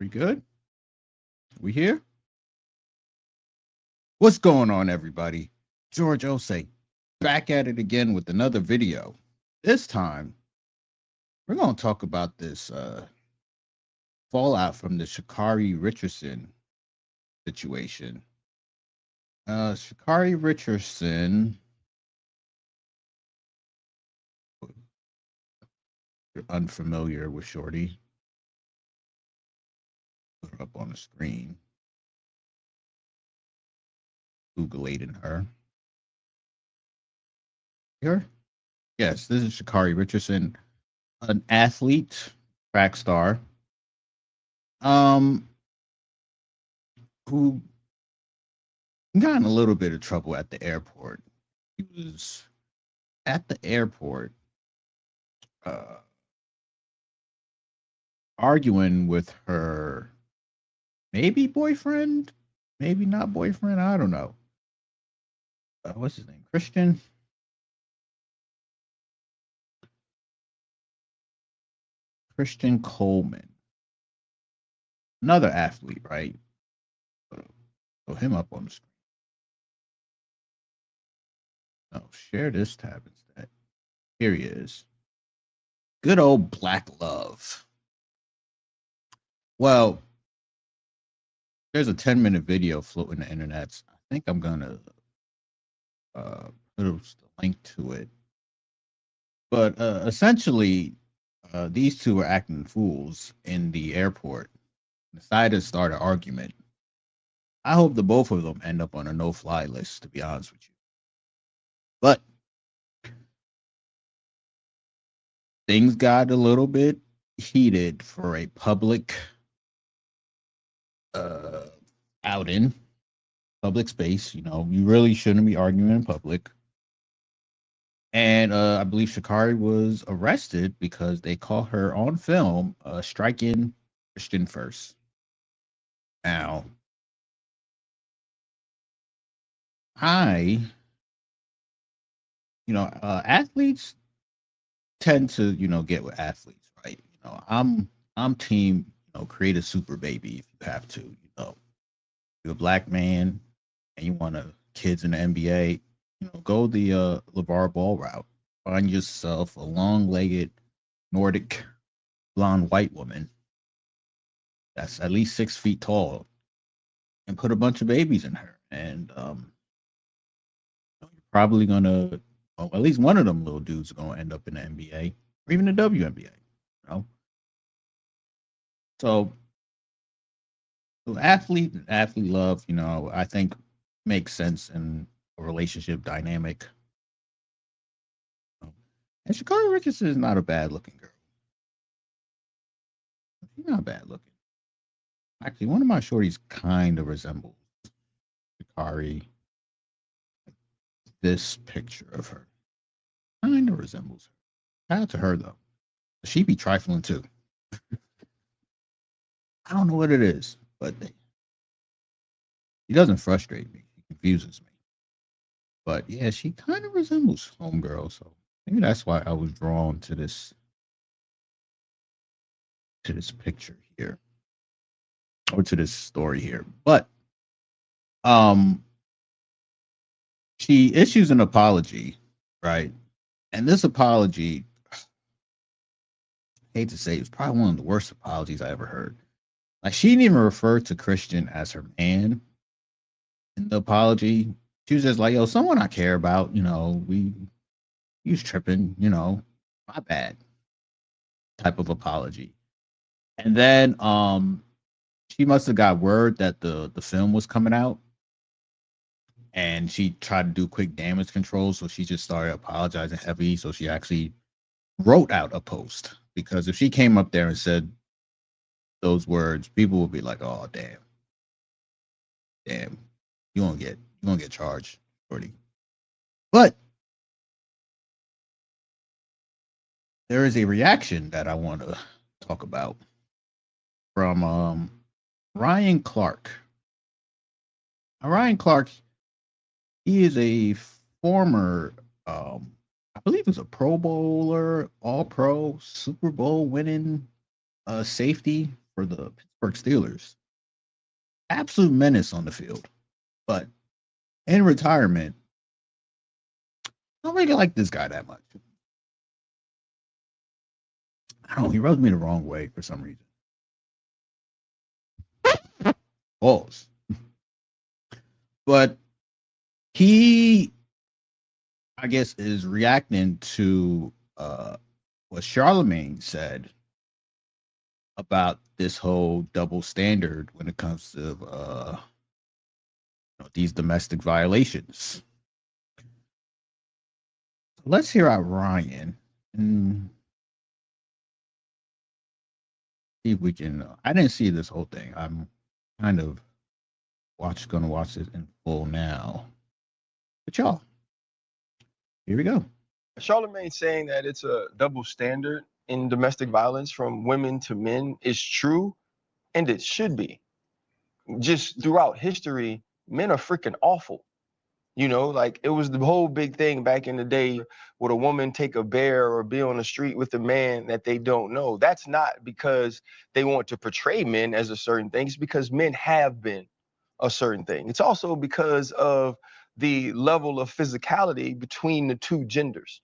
We good? We here? What's going on, everybody? George Osei back at it again with another video. This time, we're going to talk about this fallout from the Sha'Carri Richardson situation. Sha'Carri Richardson, if you're unfamiliar with Shorty, put her up on the screen, Googling her. Here? Yes, this is Sha'Carri Richardson, an athlete, track star, um, who got in a little bit of trouble at the airport. He was at the airport uh, arguing with her maybe boyfriend, maybe not boyfriend. I don't know. What's his name? Christian Coleman, another athlete, right? Put him up on the screen. No, share this tab instead. Here he is. Good old Black Love. Well, there's a 10-minute video floating the internet. I think I'm gonna put a link to it. But essentially, these two were acting fools in the airport. Decided to start an argument. I hope the both of them end up on a no-fly list, to be honest with you. But things got a little bit heated for a public outing, public space. You know, you really shouldn't be arguing in public. And I believe Sha'Carri was arrested because they caught her on film striking Christian first. Now, athletes tend to, get with athletes, right? I'm team, create a super baby if you have to. You're a black man and you want kids in the NBA, go the LeVar Ball route. Find yourself a long-legged Nordic blonde white woman that's at least 6 feet tall and put a bunch of babies in her. And you're probably gonna, well, at least one of them little dudes are gonna end up in the NBA or even the WNBA. You know, so athlete love, I think makes sense in a relationship dynamic. And Sha'Carri Richardson is not a bad looking girl. She's not bad looking. Actually, one of my shorties kind of resembles Sha'Carri. This picture of her kind of resembles her. Shout out to her though. She be trifling too. I don't know what it is, but she doesn't frustrate me. She confuses me. But yeah, she kind of resembles homegirl, so maybe that's why I was drawn to this picture here or to this story here. But um, she issues an apology, right? And this apology, I hate to say, it's probably one of the worst apologies I ever heard. Like she didn't even refer to Christian as her man in the apology. She was just like, "Yo, someone I care about, he was tripping, my bad." Type of apology. And then she must have got word that the film was coming out and she tried to do quick damage control, so she just started apologizing heavy. So she actually wrote out a post because if she came up there and said those words, people would be like, "Oh, damn, you won't get charged, shorty." But there is a reaction that I want to talk about from Ryan Clark. Now, Ryan Clark, he is a former, I believe, he was a Pro Bowler, All Pro, Super Bowl winning safety for the Pittsburgh Steelers. Absolute menace on the field. But in retirement, I don't really like this guy that much. I don't know. He rubs me the wrong way for some reason. Pause. But he, I guess, is reacting to what Charlemagne said about this whole double standard when it comes to these domestic violations. Let's hear out Ryan and see if we can. I didn't see this whole thing. I'm kind of going to watch it in full now. But y'all, here we go. Charlemagne saying that it's a double standard in domestic violence from women to men is true, and it should be. Just throughout history, men are freaking awful. You know, like it was the whole big thing back in the day. Would a woman take a bear or be on the street with a man that they don't know? That's not because they want to portray men as a certain thing. It's because men have been a certain thing. It's also because of the level of physicality between the two genders,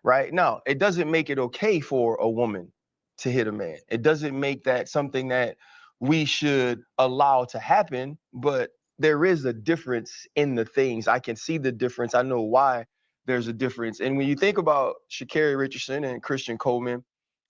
right? Now, it doesn't make it okay for a woman to hit a man. It doesn't make that something that we should allow to happen, but there is a difference in the things. I can see the difference. I know why there's a difference. And when you think about Sha'Carri Richardson and Christian Coleman,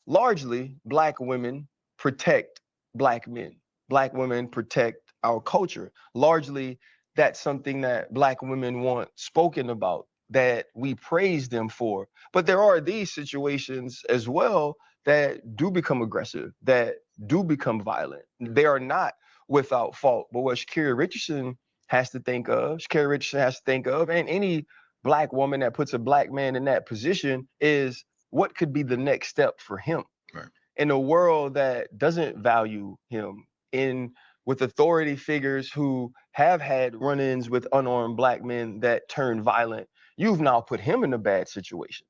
largely Black women protect Black men. Black women protect our culture. Largely, that's something that Black women want spoken about, that we praise them for. But there are these situations as well that do become aggressive, that do become violent. They are not without fault. But what Sha'Carri Richardson has to think of, Sha'Carri Richardson has to think of, and any Black woman that puts a Black man in that position is what could be the next step for him. Right. In a world that doesn't value him, in with authority figures who have had run-ins with unarmed Black men that turn violent, you've now put him in a bad situation.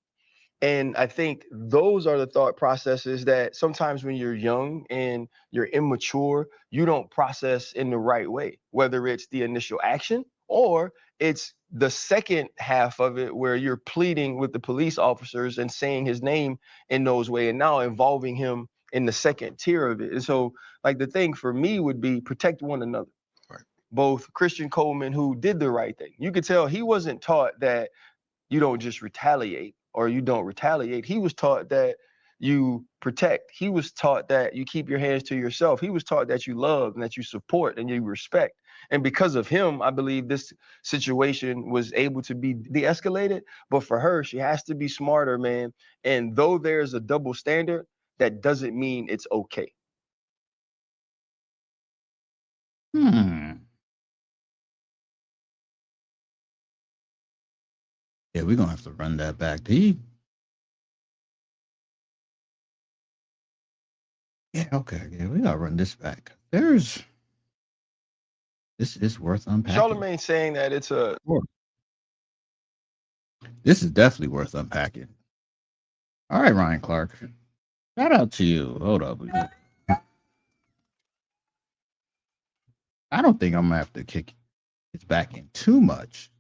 And I think those are the thought processes that sometimes when you're young and you're immature, you don't process in the right way, whether it's the initial action or it's the second half of it where you're pleading with the police officers and saying his name in those ways and now involving him in the second tier of it. And so like the thing for me would be protect one another. Right. Both Christian Coleman, who did the right thing. You could tell he wasn't taught that you don't just retaliate or you don't retaliate. He was taught that you protect. He was taught that you keep your hands to yourself. He was taught that you love and that you support and you respect. And because of him, I believe this situation was able to be de-escalated. But for her, she has to be smarter, man. And though there's a double standard, that doesn't mean it's okay. Yeah, we're gonna have to run that back. Yeah, okay. Yeah, we gotta run this back. This is worth unpacking. Charlemagne saying that it's a This is definitely worth unpacking. All right, Ryan Clark. Shout out to you. Hold up. I don't think I'm gonna have to kick his back in too much.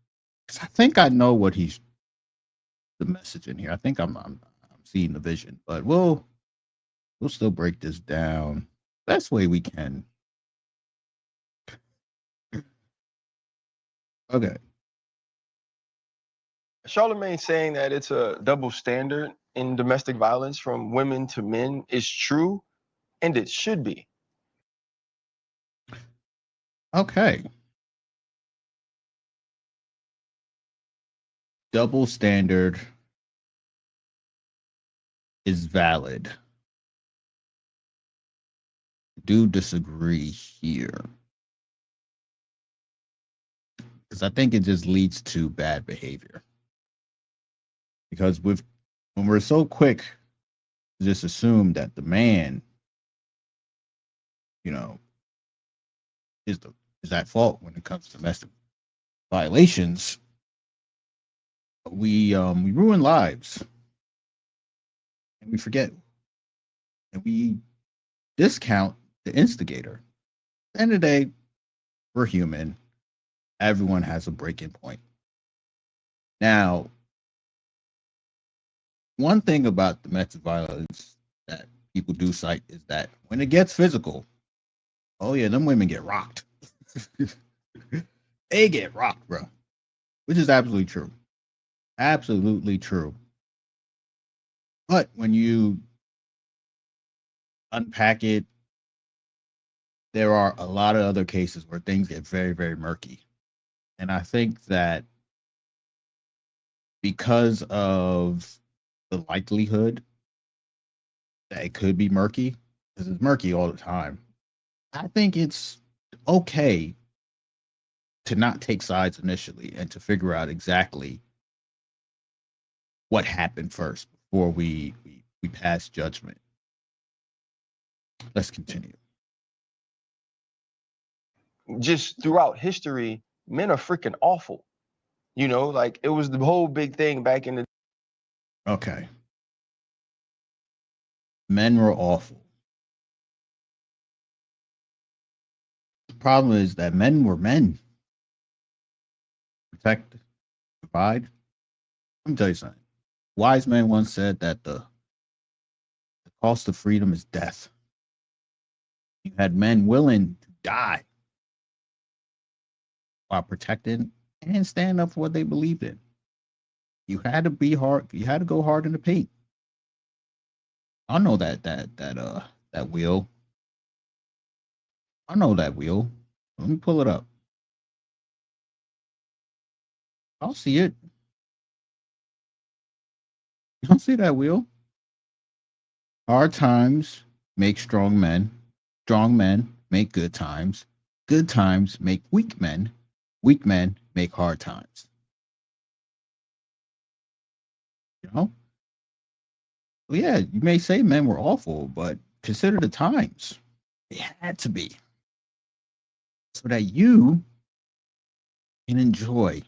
Because I think I know what he's the message in here. I think I'm seeing the vision, but we'll still break this down best way we can. Okay. Charlemagne saying that it's a double standard in domestic violence from women to men is true, and it should be. Okay. Double standard is valid. Do disagree here. Because I think it just leads to bad behavior. Because when we're so quick to just assume that the man, is at fault when it comes to domestic violations, we ruin lives, and we forget, and we discount the instigator. At the end of the day, we're human. Everyone has a breaking point. Now, one thing about domestic violence that people do cite is that when it gets physical, oh yeah, them women get rocked. They get rocked, bro. Which is absolutely true. Absolutely true. But when you unpack it, there are a lot of other cases where things get very, very murky. And I think that because of the likelihood that it could be murky, because it's murky all the time, I think it's okay to not take sides initially and to figure out exactly what happened first before we pass judgment. Let's continue. Just throughout history, men are freaking awful. You know, like it was the whole big thing back in the Okay. Men were awful. The problem is that men were men. Protect, provide. Let me tell you something. Wise man once said that the cost of freedom is death. You had men willing to die while protecting and stand up for what they believed in. You had to be hard. You had to go hard in the paint. I know that wheel. I know that wheel. Let me pull it up. I'll see it. You don't see that wheel? Hard times make strong men. Strong men make good times. Good times make weak men. Weak men make hard times. You know? Well, yeah, you may say men were awful, but consider the times. They had to be. So that you can enjoy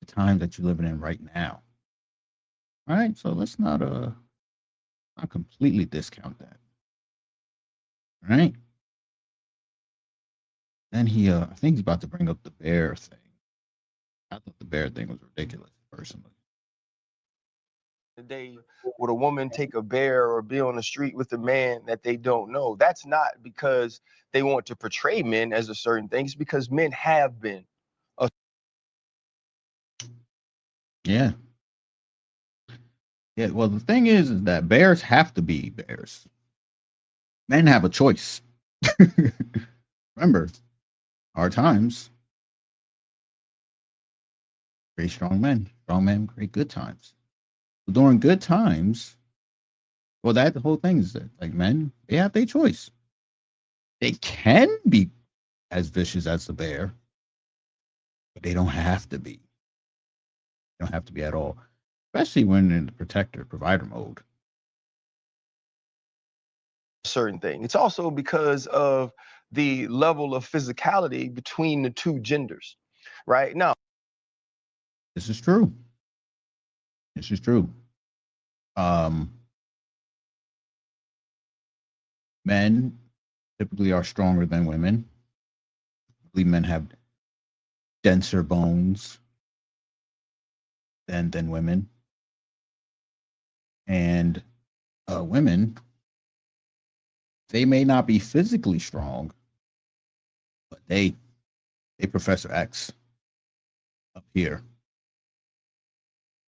the time that you're living in right now. All right. So let's not completely discount that. All right. Then I think he's about to bring up the bear thing. I thought the bear thing was ridiculous, personally. day, would a woman take a bear or be on the street with a man that they don't know? That's not because they want to portray men as a certain thing. It's because men have been. Yeah. Yeah. Well, the thing is that bears have to be bears. Men have a choice. Remember, hard times create strong men. Strong men create good times. But during good times, well, that the whole thing is that like men, they have their choice. They can be as vicious as the bear, but they don't have to be. They don't have to be at all, especially when in the protector provider mode. Certain thing. It's also because of the level of physicality between the two genders. Right now, This is true. This is true. Um, Men typically are stronger than women. I believe men have denser bones than women, and women, they may not be physically strong, but they Professor X up here,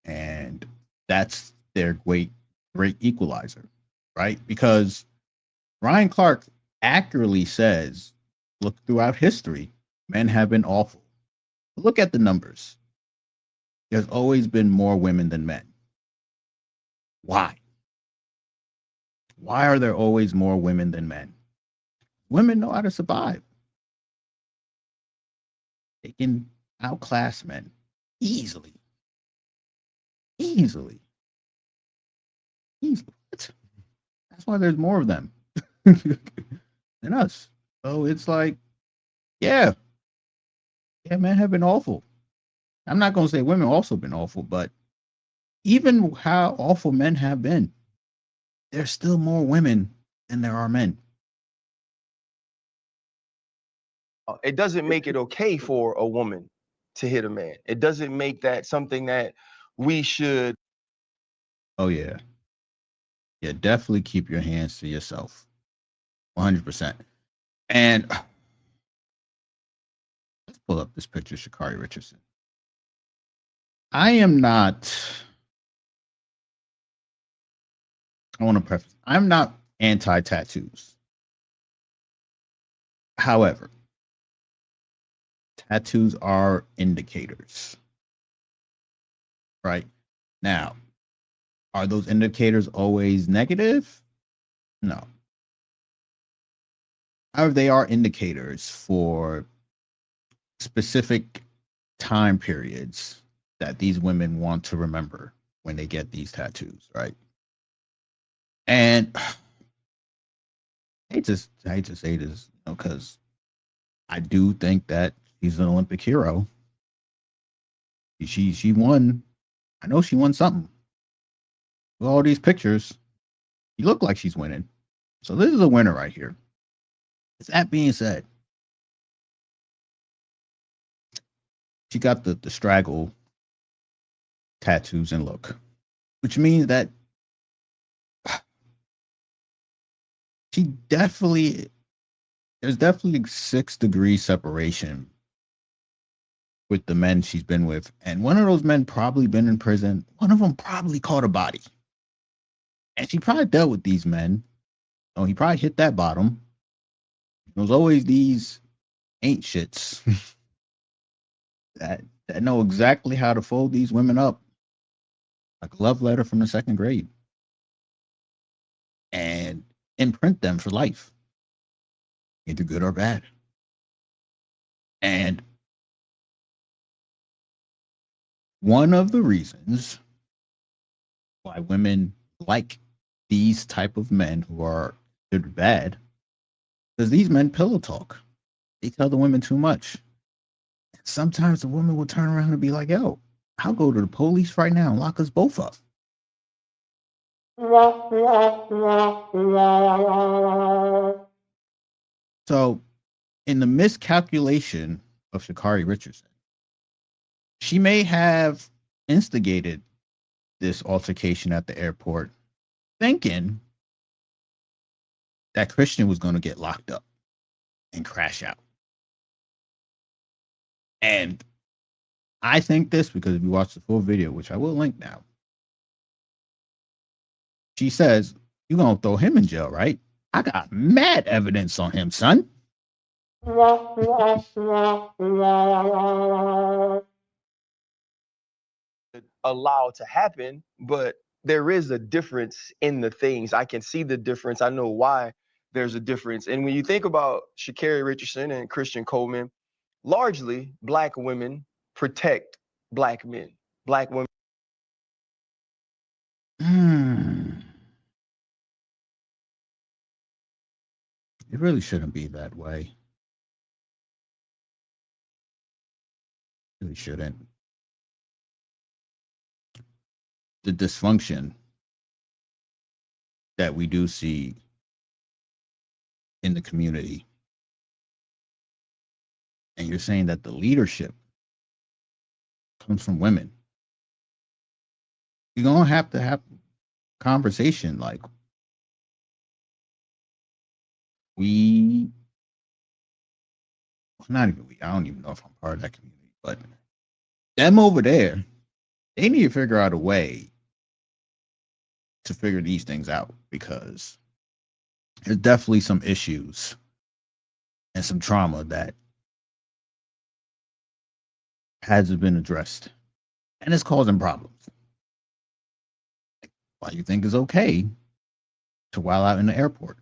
and that's their great equalizer, right? Because Ryan Clark accurately says, look throughout history, men have been awful. Look at the numbers. There's always been more women than men. Why? Why are there always more women than men? Women know how to survive. They can outclass men easily. Easily. Easily. What? That's why there's more of them than us. So it's like, yeah, yeah, men have been awful. I'm not going to say women also been awful, but even how awful men have been, there's still more women than there are men. It doesn't make it okay for a woman to hit a man. It doesn't make that something that we should. Oh yeah. Yeah, definitely keep your hands to yourself. 100%. And let's pull up this picture of Sha'Carri Richardson. I am not, I want to preface, I'm not anti tattoos. However, tattoos are indicators, right? Now, are those indicators always negative? No. However, they are indicators for specific time periods that these women want to remember when they get these tattoos, right? And I hate to say this, because I do think that she's an Olympic hero. She won. I know she won something. With all these pictures, she looked like she's winning. So this is a winner right here. That being said, she got the straggle tattoos and look, which means that she definitely there's definitely 6 degrees separation with the men she's been with, and one of those men probably been in prison. One of them probably caught a body, and she probably dealt with these men. Oh, he probably hit that bottom. There's always these ain't shits that know exactly how to fold these women up like a love letter from the second grade and imprint them for life, either good or bad. And one of the reasons why women like these type of men who are good bad, because these men pillow talk. They tell the women too much. Sometimes the woman will turn around and be like, yo, I'll go to the police right now and lock us both up. So, in the miscalculation of Sha'Carri Richardson, she may have instigated this altercation at the airport, thinking that Christian was going to get locked up and crash out. And I think this because if you watch the full video, which I will link now, she says, you're going to throw him in jail, right? I got mad evidence on him, son. Allow to happen, but there is a difference in the things. I can see the difference. I know why there's a difference. And when you think about Sha'Carri Richardson and Christian Coleman, largely black women protect black men. Black women. It really shouldn't be that way. It really shouldn't. The dysfunction that we do see in the community, and you're saying that the leadership comes from women, you're going to have conversation like, we, not even we, I don't even know if I'm part of that community, but them over there, they need to figure out a way to figure these things out, because there's definitely some issues and some trauma that hasn't been addressed, and it's causing problems. Why you think it's okay to while out in the airport?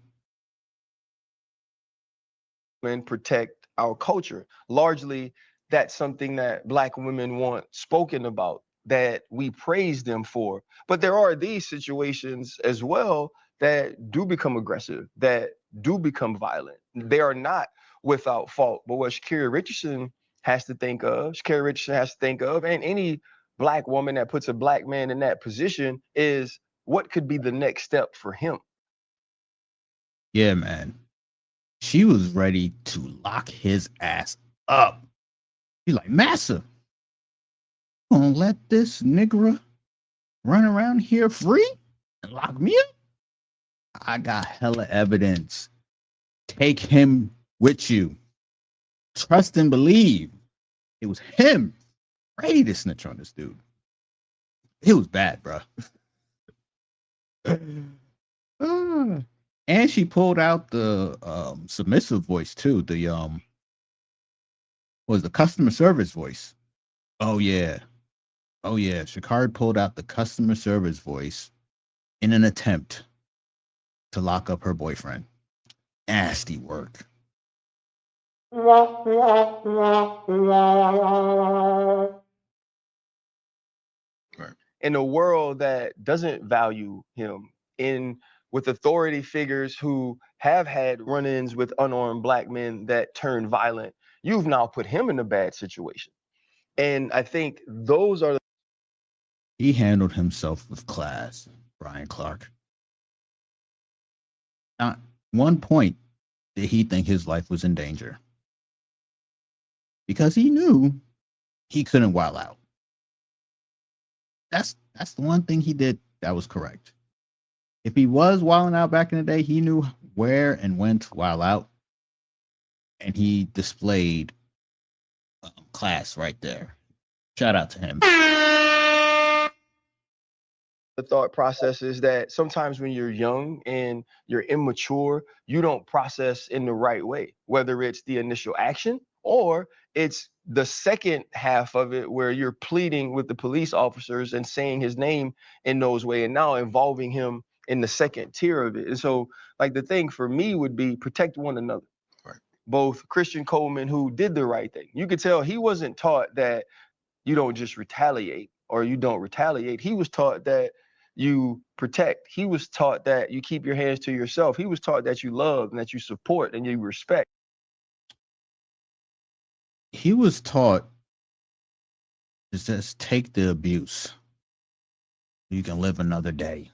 And protect our culture. Largely, that's something that black women want spoken about, that we praise them for. But there are these situations as well that do become aggressive, that do become violent. They are not without fault. But what Sha'Carri Richardson has to think of, and any black woman that puts a black man in that position, is what could be the next step for him. Yeah, man. She was ready to lock his ass up. She's like, Massa, you gonna let this nigger run around here free and lock me up? I got hella evidence. Take him with you. Trust and believe. It was him ready to snitch on this dude. It was bad, bro. And she pulled out the submissive voice too. The was the customer service voice. Oh yeah. Oh yeah. Sha'Carri pulled out the customer service voice in an attempt to lock up her boyfriend. Nasty work. In a world that doesn't value him, in with authority figures who have had run-ins with unarmed black men that turn violent, you've now put him in a bad situation. And I think those are He handled himself with class, Brian Clark. Not one point did he think his life was in danger. Because he knew he couldn't wild out. That's the one thing he did that was correct. If he was wilding out back in the day, he knew where and when to wild out, and he displayed class right there. Shout out to him. the thought processes that sometimes when you're young and you're immature, you don't process in the right way, whether it's the initial action or it's the second half of it where you're pleading with the police officers and saying his name in those ways and now involving him in the second tier of it. And so, like, the thing for me would be protect one another. Right. Both Christian Coleman, who did the right thing, you could tell he wasn't taught that you don't just retaliate or you don't retaliate. He was taught that you protect. He was taught that you keep your hands to yourself. He was taught that you love and that you support and you respect. He was taught to just take the abuse. You can live another day.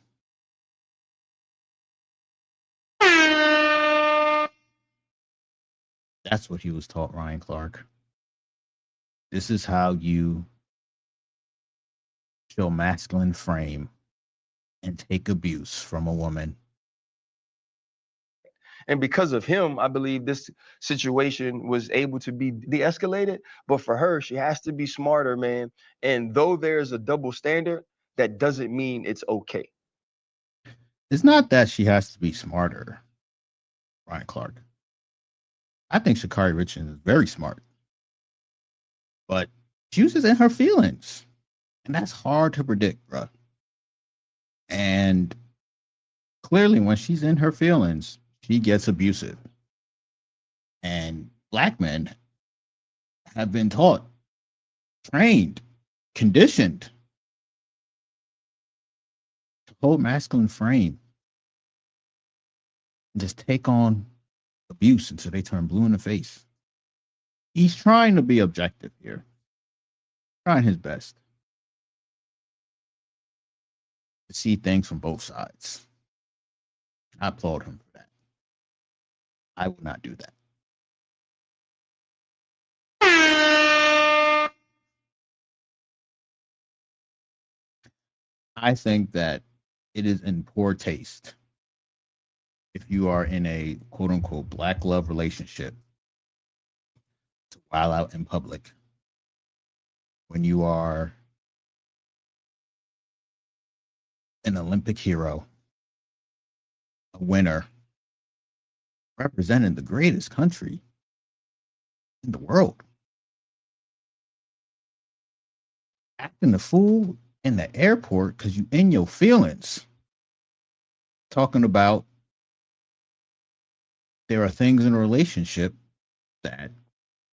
That's what he was taught, Ryan Clark. This is how you show masculine frame and take abuse from a woman. And because of him, I believe this situation was able to be de-escalated. But for her, she has to be smarter, man. And though there's a double standard, that doesn't mean it's okay. It's not that she has to be smarter, Ryan Clark. I think Sha'Carri Richardson is very smart, but she was just in her feelings, and that's hard to predict, bro. And clearly, when she's in her feelings, she gets abusive. And black men have been taught, trained, conditioned to hold masculine frame and just take on abuse until they turn blue in the face. He's trying to be objective here, trying his best to see things from both sides. I applaud him for that. I would not do that. I think that it is in poor taste if you are in a quote unquote black love relationship to wild out in public when you are an Olympic hero, a winner, representing the greatest country in the world. Acting the fool in the airport because you in your feelings. Talking about there are things in a relationship that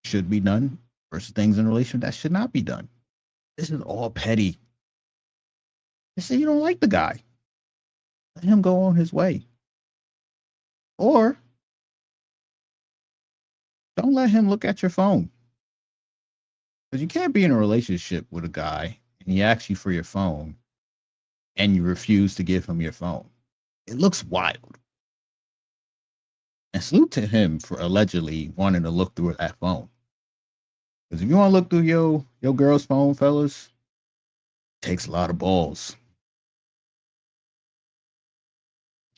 should be done versus things in a relationship that should not be done. This is all petty. Just say you don't like the guy. Let him go on his way. Or don't let him look at your phone. Because you can't be in a relationship with a guy and he asks you for your phone and you refuse to give him your phone. It looks wild. And salute to him for allegedly wanting to look through that phone. Because if you want to look through your girl's phone, fellas, it takes a lot of balls.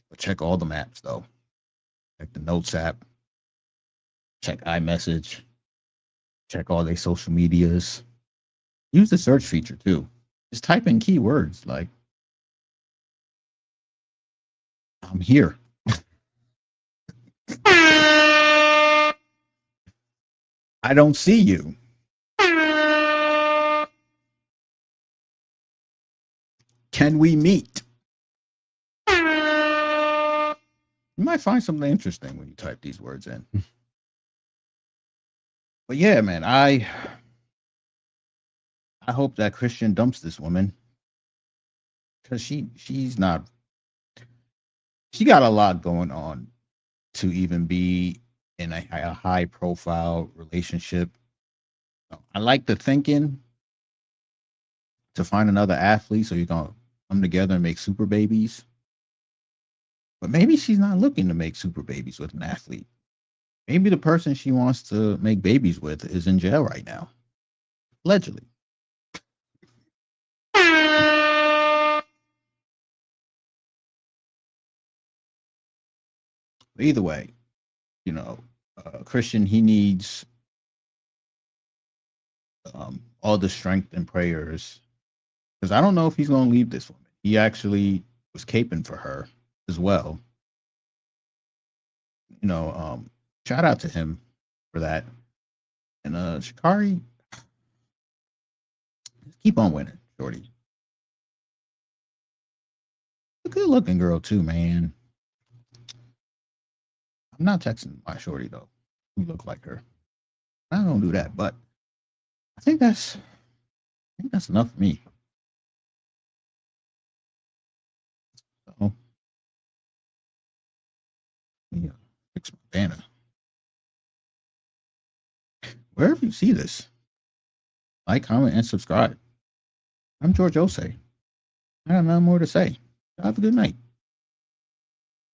But check all the maps though. Check the Notes app. Check iMessage. Check all their social medias. Use the search feature too. Just type in keywords like I'm here. I don't see you. Can we meet? You might find something interesting when you type these words in. But yeah, man, I hope that Christian dumps this woman because she's not. She got a lot going on to even be in a high profile relationship. I like the thinking to find another athlete so you're gonna come together and make super babies. But maybe she's not looking to make super babies with an athlete. Maybe the person she wants to make babies with is in jail right now. Allegedly. But either way, you know, Christian, he needs all the strength and prayers because I don't know if he's going to leave this woman. He actually was caping for her as well. You know, shout out to him for that. And Sha'Carri, keep on winning, shorty. A good looking girl too, man. I'm not texting my shorty though, who look like her. I don't do that, but I think that's enough for me. So, yeah, fix my banner. Wherever you see this, like, comment, and subscribe. I'm George Osei. I got nothing more to say. Have a good night.